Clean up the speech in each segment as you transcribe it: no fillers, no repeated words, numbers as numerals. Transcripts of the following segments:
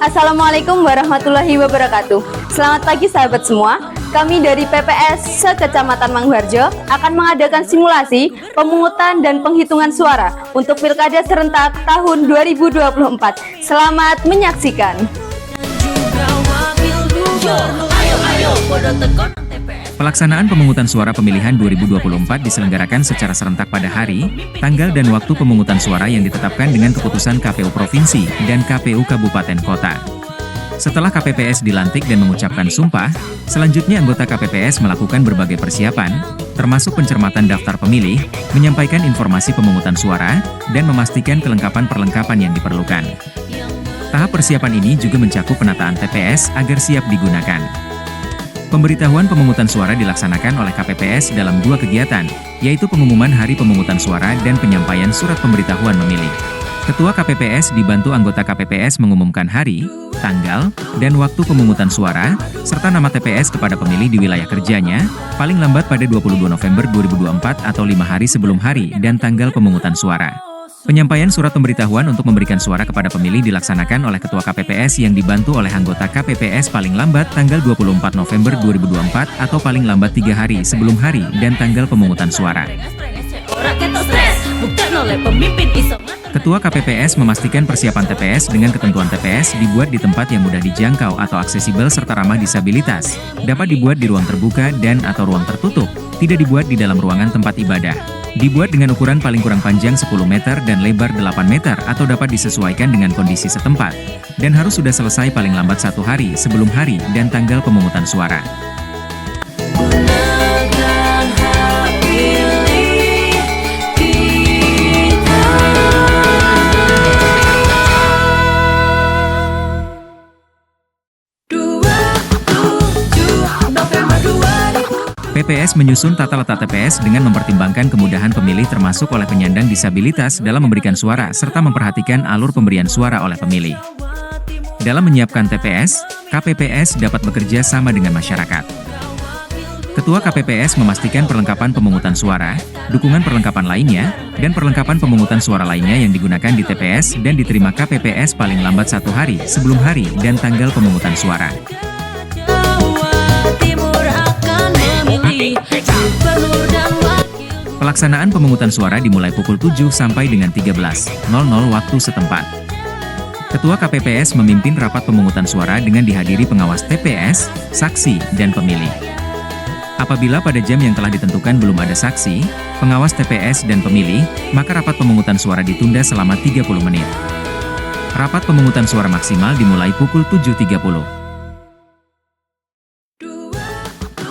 Assalamualaikum warahmatullahi wabarakatuh. Selamat pagi sahabat semua. Kami dari PPS Sekecamatan Mangharjo akan mengadakan simulasi pemungutan dan penghitungan suara untuk Pilkada serentak tahun 2024. Selamat menyaksikan. Pelaksanaan pemungutan suara pemilihan 2024 diselenggarakan secara serentak pada hari, tanggal dan waktu pemungutan suara yang ditetapkan dengan keputusan KPU Provinsi dan KPU Kabupaten Kota. Setelah KPPS dilantik dan mengucapkan sumpah, selanjutnya anggota KPPS melakukan berbagai persiapan, termasuk pencermatan daftar pemilih, menyampaikan informasi pemungutan suara, dan memastikan kelengkapan perlengkapan yang diperlukan. Tahap persiapan ini juga mencakup penataan TPS agar siap digunakan. Pemberitahuan pemungutan suara dilaksanakan oleh KPPS dalam dua kegiatan, yaitu pengumuman hari pemungutan suara dan penyampaian surat pemberitahuan memilih. Ketua KPPS dibantu anggota KPPS mengumumkan hari, tanggal, dan waktu pemungutan suara, serta nama TPS kepada pemilih di wilayah kerjanya, paling lambat pada 22 November 2024 atau 5 hari sebelum hari dan tanggal pemungutan suara. Penyampaian surat pemberitahuan untuk memberikan suara kepada pemilih dilaksanakan oleh Ketua KPPS yang dibantu oleh anggota KPPS paling lambat tanggal 24 November 2024 atau paling lambat 3 hari sebelum hari dan tanggal pemungutan suara. Ketua KPPS memastikan persiapan TPS dengan ketentuan TPS dibuat di tempat yang mudah dijangkau atau aksesibel serta ramah disabilitas, dapat dibuat di ruang terbuka dan atau ruang tertutup, tidak dibuat di dalam ruangan tempat ibadah. Dibuat dengan ukuran paling kurang panjang 10 meter dan lebar 8 meter atau dapat disesuaikan dengan kondisi setempat, dan harus sudah selesai paling lambat 1 hari sebelum hari dan tanggal pemungutan suara. PPS menyusun tata letak TPS dengan mempertimbangkan kemudahan pemilih termasuk oleh penyandang disabilitas dalam memberikan suara serta memperhatikan alur pemberian suara oleh pemilih. Dalam menyiapkan TPS, KPPS dapat bekerja sama dengan masyarakat. Ketua KPPS memastikan perlengkapan pemungutan suara, dukungan perlengkapan lainnya, dan perlengkapan pemungutan suara lainnya yang digunakan di TPS dan diterima KPPS paling lambat 1 hari sebelum hari dan tanggal pemungutan suara. Pelaksanaan pemungutan suara dimulai pukul 7 sampai dengan 13.00 waktu setempat. Ketua KPPS memimpin rapat pemungutan suara dengan dihadiri pengawas TPS, saksi, dan pemilih. Apabila pada jam yang telah ditentukan belum ada saksi, pengawas TPS dan pemilih, maka rapat pemungutan suara ditunda selama 30 menit. Rapat pemungutan suara maksimal dimulai pukul 7.30.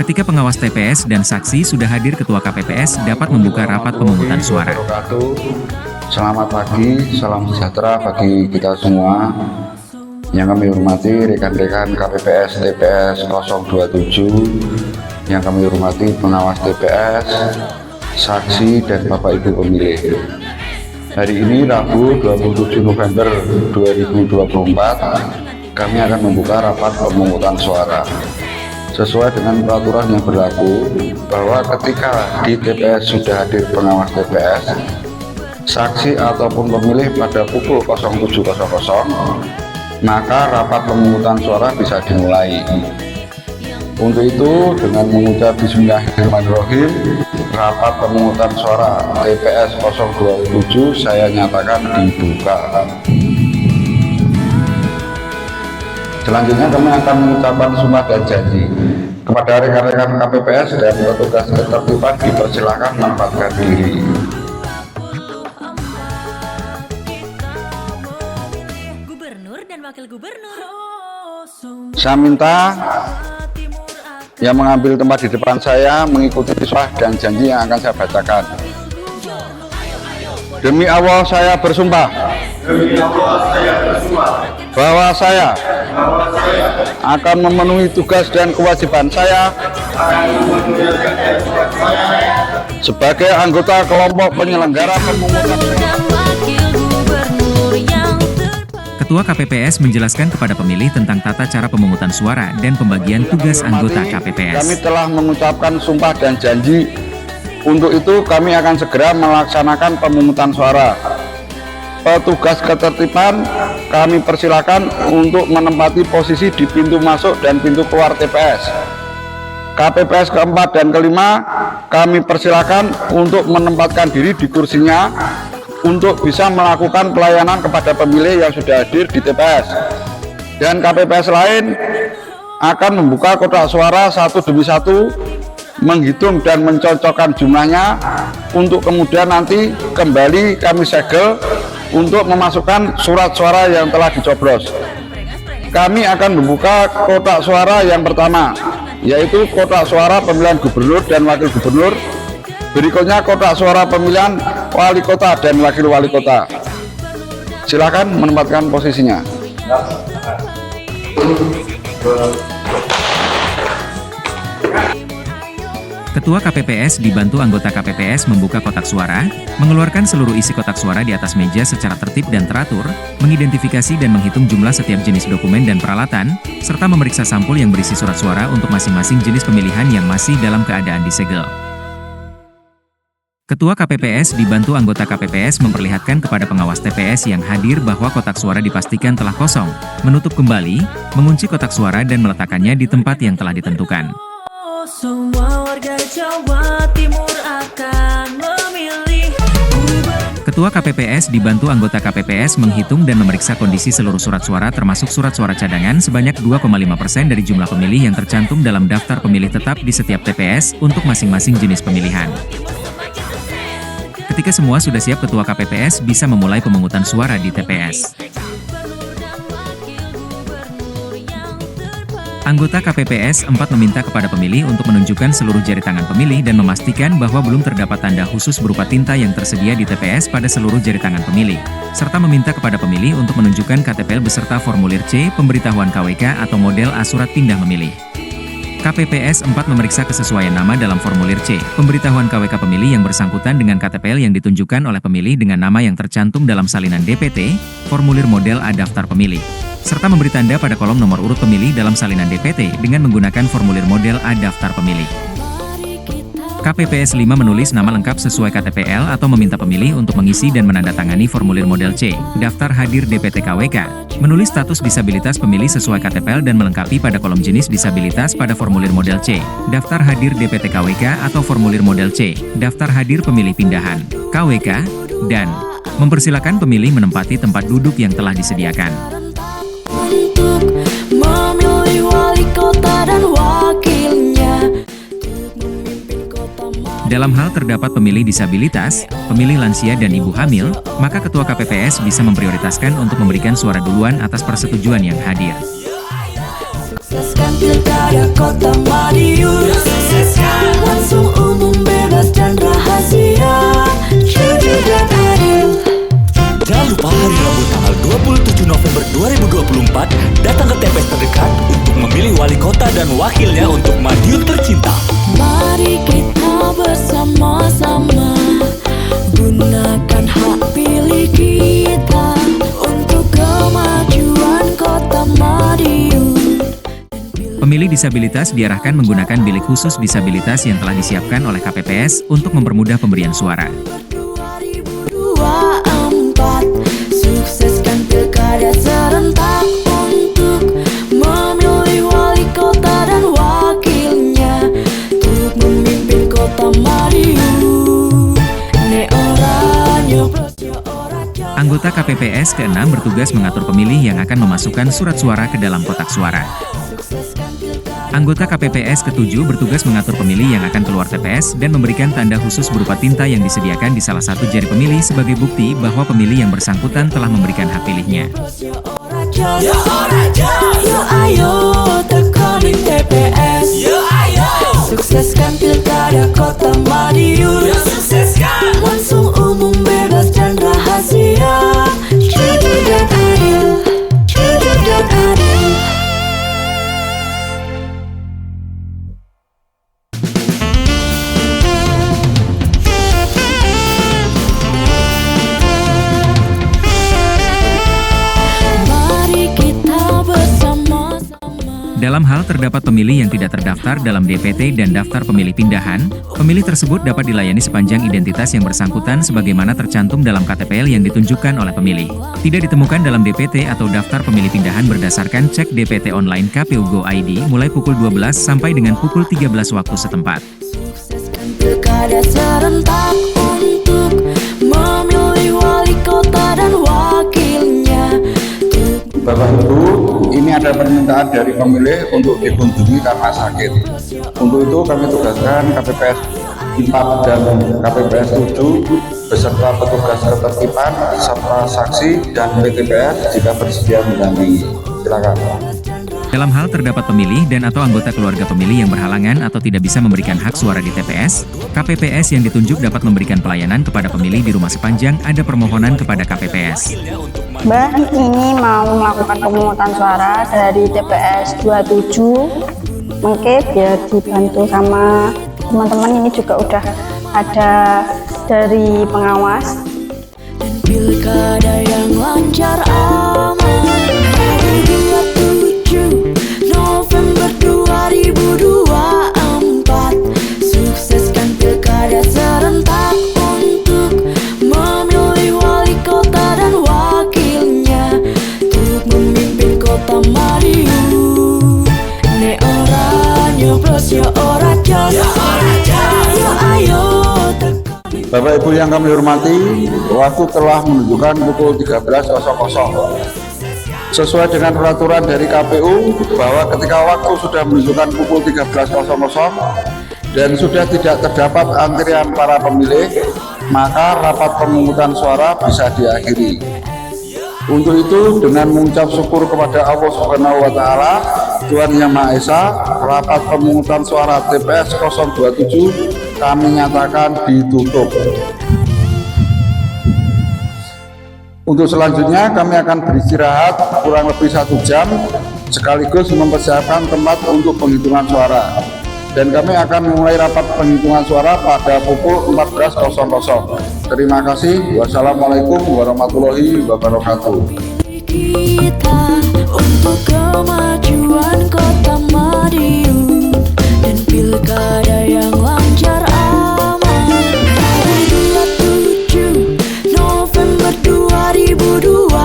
Ketika pengawas TPS dan saksi sudah hadir, Ketua KPPS dapat membuka rapat pemungutan suara. Selamat pagi, salam sejahtera bagi kita semua. Yang kami hormati rekan-rekan KPPS TPS 027, yang kami hormati pengawas TPS, saksi, dan Bapak Ibu pemilih. Hari ini Rabu 27 November 2024, kami akan membuka rapat pemungutan suara. Sesuai dengan peraturan yang berlaku, bahwa ketika di TPS sudah hadir pengawas TPS, saksi ataupun pemilih pada pukul 07.00, maka rapat pemungutan suara bisa dimulai. Untuk itu, dengan mengucap Bismillahirrahmanirrahim, rapat pemungutan suara TPS 027 saya nyatakan dibuka. Selanjutnya kami akan mengucapkan sumpah dan janji. Kepada rekan-rekan KPPS dan petugas ketertiban dipersilakan menempatkan diri. Gubernur dan Wakil Gubernur. Saya minta yang mengambil tempat di depan saya mengikuti sumpah dan janji yang akan saya bacakan. Demi Allah saya bersumpah. Bahwa saya akan memenuhi tugas dan kewajiban saya sebagai anggota kelompok penyelenggara pemungutan. Ketua KPPS menjelaskan kepada pemilih tentang tata cara pemungutan suara dan pembagian tugas anggota KPPS. Kami telah mengucapkan sumpah dan janji. Untuk itu kami akan segera melaksanakan pemungutan suara. petugas ketertiban kami persilakan untuk menempati posisi di pintu masuk dan pintu keluar TPS. KPPS keempat dan kelima kami persilakan untuk menempatkan diri di kursinya untuk bisa melakukan pelayanan kepada pemilih yang sudah hadir di TPS. Dan KPPS lain akan membuka kotak suara satu demi satu, menghitung dan mencocokkan jumlahnya untuk kemudian nanti kembali kami segel untuk memasukkan surat suara yang telah dicoblos. Kami akan membuka kotak suara yang pertama, yaitu kotak suara pemilihan gubernur dan wakil gubernur. Berikutnya kotak suara pemilihan wali kota dan wakil wali kota. Silakan menempatkan posisinya. Ketua KPPS dibantu anggota KPPS membuka kotak suara, mengeluarkan seluruh isi kotak suara di atas meja secara tertib dan teratur, mengidentifikasi dan menghitung jumlah setiap jenis dokumen dan peralatan, serta memeriksa sampul yang berisi surat suara untuk masing-masing jenis pemilihan yang masih dalam keadaan disegel. Ketua KPPS dibantu anggota KPPS memperlihatkan kepada pengawas TPS yang hadir bahwa kotak suara dipastikan telah kosong, menutup kembali, mengunci kotak suara dan meletakkannya di tempat yang telah ditentukan. Semua warga Jawa Timur akan memilih Ketua KPPS dibantu anggota KPPS menghitung dan memeriksa kondisi seluruh surat suara termasuk surat suara cadangan sebanyak 2,5% dari jumlah pemilih yang tercantum dalam daftar pemilih tetap di setiap TPS untuk masing-masing jenis pemilihan. Ketika semua sudah siap, Ketua KPPS bisa memulai pemungutan suara di TPS. Anggota KPPS 4 meminta kepada pemilih untuk menunjukkan seluruh jari tangan pemilih dan memastikan bahwa belum terdapat tanda khusus berupa tinta yang tersedia di TPS pada seluruh jari tangan pemilih, serta meminta kepada pemilih untuk menunjukkan KTPL beserta formulir C, pemberitahuan KWK atau model A surat pindah memilih. KPPS 4 memeriksa kesesuaian nama dalam formulir C, pemberitahuan KWK pemilih yang bersangkutan dengan KTPL yang ditunjukkan oleh pemilih dengan nama yang tercantum dalam salinan DPT, formulir model A daftar pemilih, serta memberi tanda pada kolom nomor urut pemilih dalam salinan DPT dengan menggunakan formulir model A daftar pemilih. KPPS 5 menulis nama lengkap sesuai KTPL atau meminta pemilih untuk mengisi dan menandatangani formulir model C, daftar hadir DPT KWK, menulis status disabilitas pemilih sesuai KTPL dan melengkapi pada kolom jenis disabilitas pada formulir model C, daftar hadir DPT KWK atau formulir model C, daftar hadir pemilih pindahan, KWK, dan mempersilakan pemilih menempati tempat duduk yang telah disediakan. Untuk memilih wali kota dan wakilnya. Dalam hal terdapat pemilih disabilitas, pemilih lansia dan ibu hamil, maka Ketua KPPS bisa memprioritaskan untuk memberikan suara duluan atas persetujuan yang hadir. Sukseskan pilkada kota Madiun. Sukseskan langsung umum bebas dan rahasia. Jujur dan adil. Jangan lupa hari Rabu tanggal 27 November 2024 datang ke TPS terdekat untuk memilih wali kota dan wakilnya untuk Madiun tercinta. Mari kita bersama-sama gunakan hak pilih kita untuk kemajuan kota Madiun. Pemilih disabilitas diarahkan menggunakan bilik khusus disabilitas yang telah disiapkan oleh KPPS untuk mempermudah pemberian suara. 2024 sukseskan pilkada serentak untuk memilih wali kota dan wakilnya untuk memimpin kota Madiun. Ne ora nyoblos yo ora nyoblos. Anggota KPPS ke-6 bertugas mengatur pemilih yang akan memasukkan surat suara ke dalam kotak suara. Sukseskan pilkada. Anggota KPPS ke-7 bertugas mengatur pemilih yang akan keluar TPS dan memberikan tanda khusus berupa tinta yang disediakan di salah satu jari pemilih sebagai bukti bahwa pemilih yang bersangkutan telah memberikan hak pilihnya. Yo ora jos. Yo ayo tekani TPS. Yo ayo sukseskan pilkada kota Madiun. Yo sukseskan langsung umum bebas dan rahasia. Jujur dan adil. Jujur dan adil. Dalam hal terdapat pemilih yang tidak terdaftar dalam DPT dan daftar pemilih pindahan, pemilih tersebut dapat dilayani sepanjang identitas yang bersangkutan sebagaimana tercantum dalam KTPL yang ditunjukkan oleh pemilih. Tidak ditemukan dalam DPT atau daftar pemilih pindahan berdasarkan cek DPT online KPU Go ID mulai pukul 12 sampai dengan pukul 13 waktu setempat. Sukseskan pilkada serentak untuk memilih wali kota dan wakilnya. Bapak Ibu, ini ada permintaan dari pemilih untuk dikunjungi karena sakit. Untuk itu kami tugaskan KPPS 4 dan KPPS 7 beserta petugas ketertiban serta saksi dan PTPS jika bersedia mendampingi. Silakan. Dalam hal terdapat pemilih dan atau anggota keluarga pemilih yang berhalangan atau tidak bisa memberikan hak suara di TPS, KPPS yang ditunjuk dapat memberikan pelayanan kepada pemilih di rumah sepanjang ada permohonan kepada KPPS. Mbak, ini mau melakukan pemungutan suara dari TPS 27. Mungkin biar dibantu sama teman-teman, ini juga udah ada dari pengawas. Dan pilkada yang lancar aman hari 27 November 2024. Sukseskan pilkada serentak untuk memilih wali kota dan wakilnya untuk memimpin kota Madiun. Ne ora nyoblos ya ora jos, ayo ayo tekoni. Bapak Ibu yang kami hormati, waktu telah menunjukkan pukul 13.00. Sesuai dengan peraturan dari KPU bahwa ketika waktu sudah menunjukkan pukul 13.00 dan sudah tidak terdapat antrian para pemilih, maka rapat pemungutan suara bisa diakhiri. Untuk itu, dengan mengucap syukur kepada Allah Subhanahu wa Ta'ala, Tuhan Yang Maha Esa, rapat pemungutan suara TPS 027 kami nyatakan ditutup. Untuk selanjutnya kami akan beristirahat kurang lebih 1 jam sekaligus mempersiapkan tempat untuk penghitungan suara. Dan kami akan memulai rapat penghitungan suara pada pukul 14.00. Terima kasih. Wassalamualaikum warahmatullahi wabarakatuh. Kita untuk kemajuan kota Madiun dan pilkada yang lancar aman hari 27 November 2024.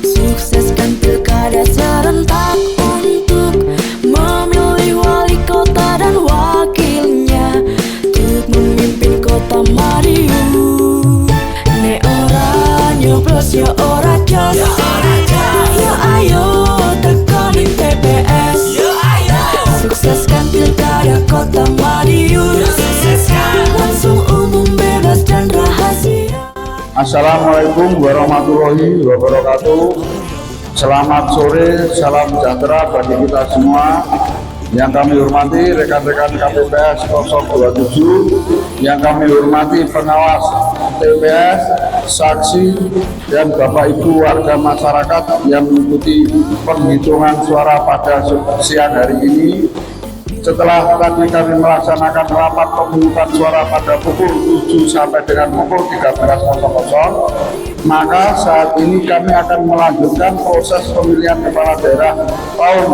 Sukseskan pilkada serentak untuk memilih wali kota dan wakilnya untuk memimpin kota Madiun. Ne ora nyoblos ya ora jos, ayo ayo tekoni TPS. Sukseskan pilkada kota Madiun, langsung umum bebas dan rahasia. Assalamualaikum warahmatullahi wabarakatuh. Selamat sore, salam sejahtera bagi kita semua. Yang kami hormati rekan-rekan KPPS 027, yang kami hormati pengawas TPS, saksi, dan Bapak Ibu warga masyarakat yang mengikuti penghitungan suara pada siang hari ini. Setelah tadi kami melaksanakan rapat pemungutan suara pada pukul 7 sampai dengan pukul 13.00, maka saat ini kami akan melanjutkan proses pemilihan kepala daerah tahun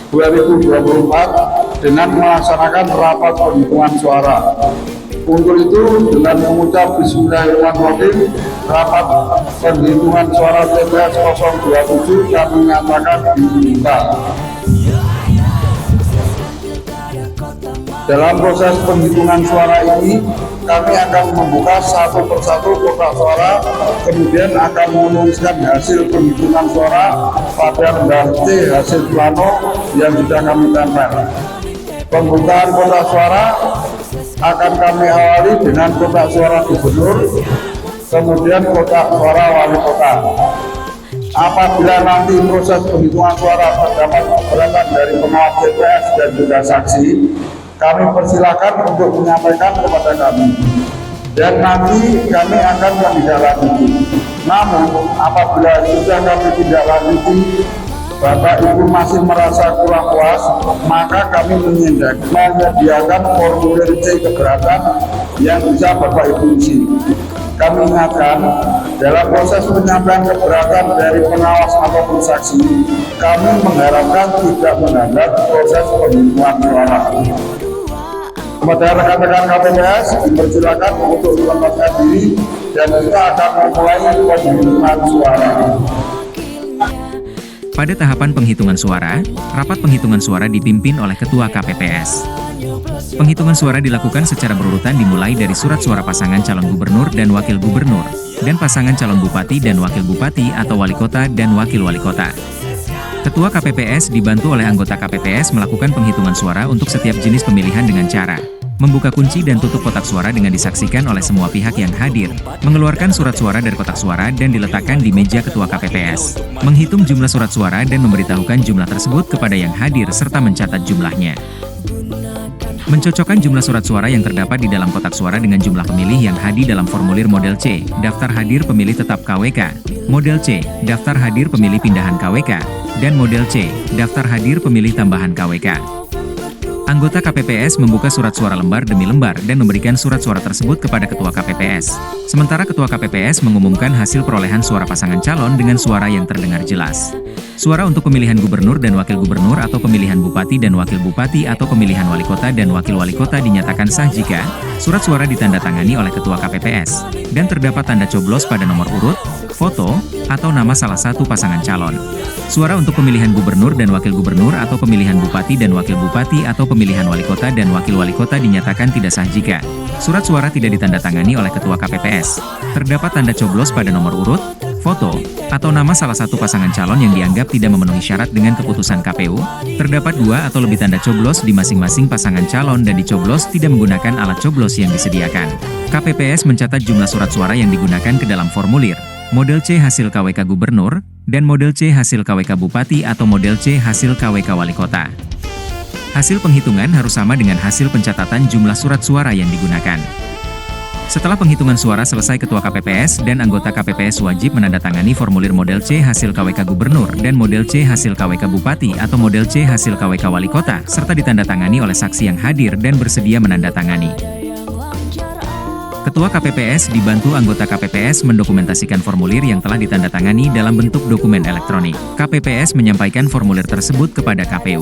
2024 dengan melaksanakan rapat penghitungan suara. Untuk itu, dengan mengucap Bismillahirrahmanirrahim, rapat penghitungan suara TPS 027 kami nyatakan dibuka. Dalam proses penghitungan suara ini, kami akan membuka satu persatu kotak suara, kemudian akan menuliskan hasil penghitungan suara pada lembar C hasil plano yang sudah kami tempel. Pembukaan kotak suara akan kami awali dengan kotak suara gubernur, kemudian kotak suara wali kota. Apabila nanti proses penghitungan suara terdapat keberatan dari pengawas TPS dan juga saksi, kami persilakan untuk menyampaikan kepada kami, dan nanti kami akan menindaklanjuti. Namun apabila sudah kami tindaklanjuti, Bapak Ibu masih merasa kurang puas, maka kami menyediakan formulir C keberatan yang bisa Bapak Ibu isi. kami ingatkan, dalam proses penyampaian keberatan dari pengawas ataupun saksi, kami mengharapkan tidak menghambat proses penghitungan suara. Kepada rekan-rekan KPPS, dipersilakan untuk menempatkan diri dan kita akan memulai penghitungan suara. Pada tahapan penghitungan suara, rapat penghitungan suara dipimpin oleh Ketua KPPS. Penghitungan suara dilakukan secara berurutan dimulai dari surat suara pasangan calon gubernur dan wakil gubernur, dan pasangan calon bupati dan wakil bupati atau wali kota dan wakil wali kota. Ketua KPPS dibantu oleh anggota KPPS melakukan penghitungan suara untuk setiap jenis pemilihan dengan cara membuka kunci dan tutup kotak suara dengan disaksikan oleh semua pihak yang hadir, mengeluarkan surat suara dari kotak suara dan diletakkan di meja Ketua KPPS, menghitung jumlah surat suara dan memberitahukan jumlah tersebut kepada yang hadir serta mencatat jumlahnya. Mencocokkan jumlah surat suara yang terdapat di dalam kotak suara dengan jumlah pemilih yang hadir dalam formulir model C, daftar hadir pemilih tetap KWK, model C, daftar hadir pemilih pindahan KWK, dan model C, daftar hadir pemilih tambahan KWK. Anggota KPPS membuka surat suara lembar demi lembar dan memberikan surat suara tersebut kepada Ketua KPPS. Sementara Ketua KPPS mengumumkan hasil perolehan suara pasangan calon dengan suara yang terdengar jelas. Suara untuk pemilihan gubernur dan wakil gubernur atau pemilihan bupati dan wakil bupati atau pemilihan wali kota dan wakil wali kota dinyatakan sah jika surat suara ditandatangani oleh Ketua KPPS dan terdapat tanda coblos pada nomor urut, foto, atau nama salah satu pasangan calon. Suara untuk pemilihan gubernur dan wakil gubernur atau pemilihan bupati dan wakil bupati atau pemilihan wali kota dan wakil wali kota dinyatakan tidak sah jika surat suara tidak ditandatangani oleh Ketua KPPS, terdapat tanda coblos pada nomor urut, foto, atau nama salah satu pasangan calon yang dianggap tidak memenuhi syarat dengan keputusan KPU, terdapat 2 atau lebih tanda coblos di masing-masing pasangan calon dan dicoblos tidak menggunakan alat coblos yang disediakan. KPPS mencatat jumlah surat suara yang digunakan ke dalam formulir model C hasil KWK Gubernur, dan model C hasil KWK Bupati atau model C hasil KWK Wali Kota. Hasil penghitungan harus sama dengan hasil pencatatan jumlah surat suara yang digunakan. Setelah penghitungan suara selesai, Ketua KPPS dan anggota KPPS wajib menandatangani formulir model C hasil KWK Gubernur dan model C hasil KWK Bupati atau model C hasil KWK Wali Kota, serta ditandatangani oleh saksi yang hadir dan bersedia menandatangani. Ketua KPPS dibantu anggota KPPS mendokumentasikan formulir yang telah ditandatangani dalam bentuk dokumen elektronik. KPPS menyampaikan formulir tersebut kepada KPU.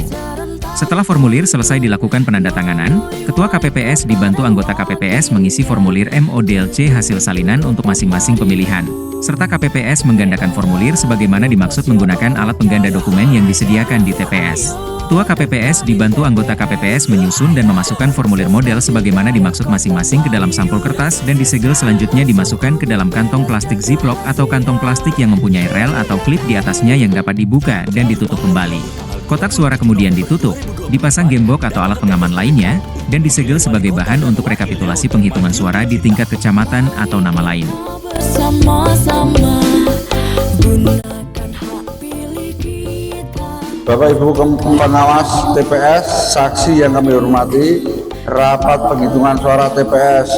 Setelah formulir selesai dilakukan penandatanganan, Ketua KPPS dibantu anggota KPPS mengisi formulir MODLC hasil salinan untuk masing-masing pemilihan, serta KPPS menggandakan formulir sebagaimana dimaksud menggunakan alat pengganda dokumen yang disediakan di TPS. Ketua KPPS dibantu anggota KPPS menyusun dan memasukkan formulir model sebagaimana dimaksud masing-masing ke dalam sampul kertas dan disegel, selanjutnya dimasukkan ke dalam kantong plastik ziplock atau kantong plastik yang mempunyai rel atau klip di atasnya yang dapat dibuka dan ditutup kembali. Kotak suara kemudian ditutup, dipasang gembok atau alat pengaman lainnya, dan disegel sebagai bahan untuk rekapitulasi penghitungan suara di tingkat kecamatan atau nama lain. Bersama-sama gunakan hak pilih kita. Bapak Ibu pengawas TPS, saksi yang kami hormati, rapat penghitungan suara TPS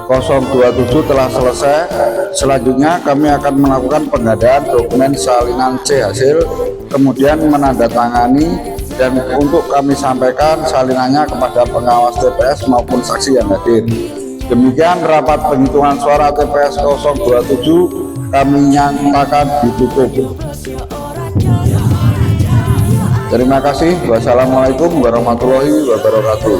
027 telah selesai. Selanjutnya kami akan melakukan penggandaan dokumen salinan C hasil, kemudian menandatangani dan untuk kami sampaikan salinannya kepada pengawas TPS maupun saksi yang hadir. Demikian rapat penghitungan suara TPS 027 kami nyatakan ditutup. Terima kasih. Wassalamualaikum warahmatullahi wabarakatuh.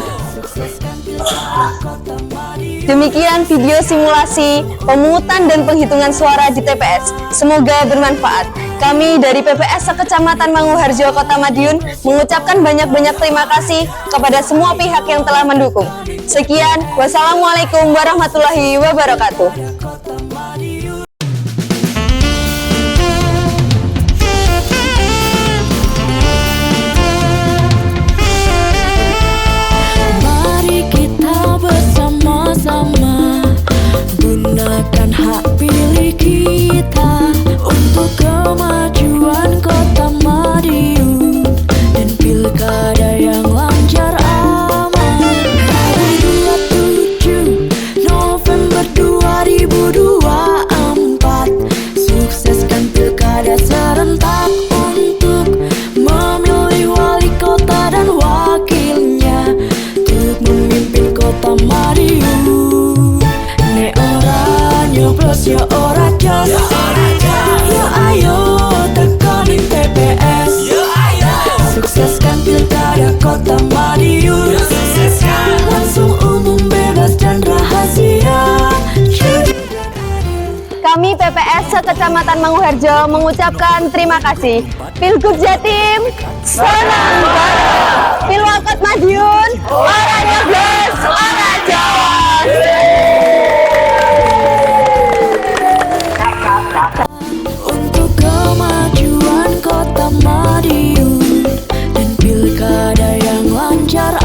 Demikian video simulasi pemungutan dan penghitungan suara di TPS. Semoga bermanfaat. Kami dari PPS Sekecamatan Manguharjo, Kota Madiun mengucapkan banyak-banyak terima kasih kepada semua pihak yang telah mendukung. Sekian, wassalamualaikum warahmatullahi wabarakatuh. Mari kita bersama-sama gunakan hak pilih kita untuk kemajuan Kota Madiun dan pilkada yang lancar aman. Hari 27 November 2020. bebas ya ora jos. Yo ayo tekani TPS. Sukseskan pilkada kota Madiun. Langsung umum bebas dan rahasia. Kami PPS Sekecamatan Manguharjo mengucapkan terima kasih. Pilgub Jatim, senang bareng. Pilwakot Madiun, ora nyoblos, ora jawas. Untuk kemajuan kota Madiun dan pilkada yang lancar.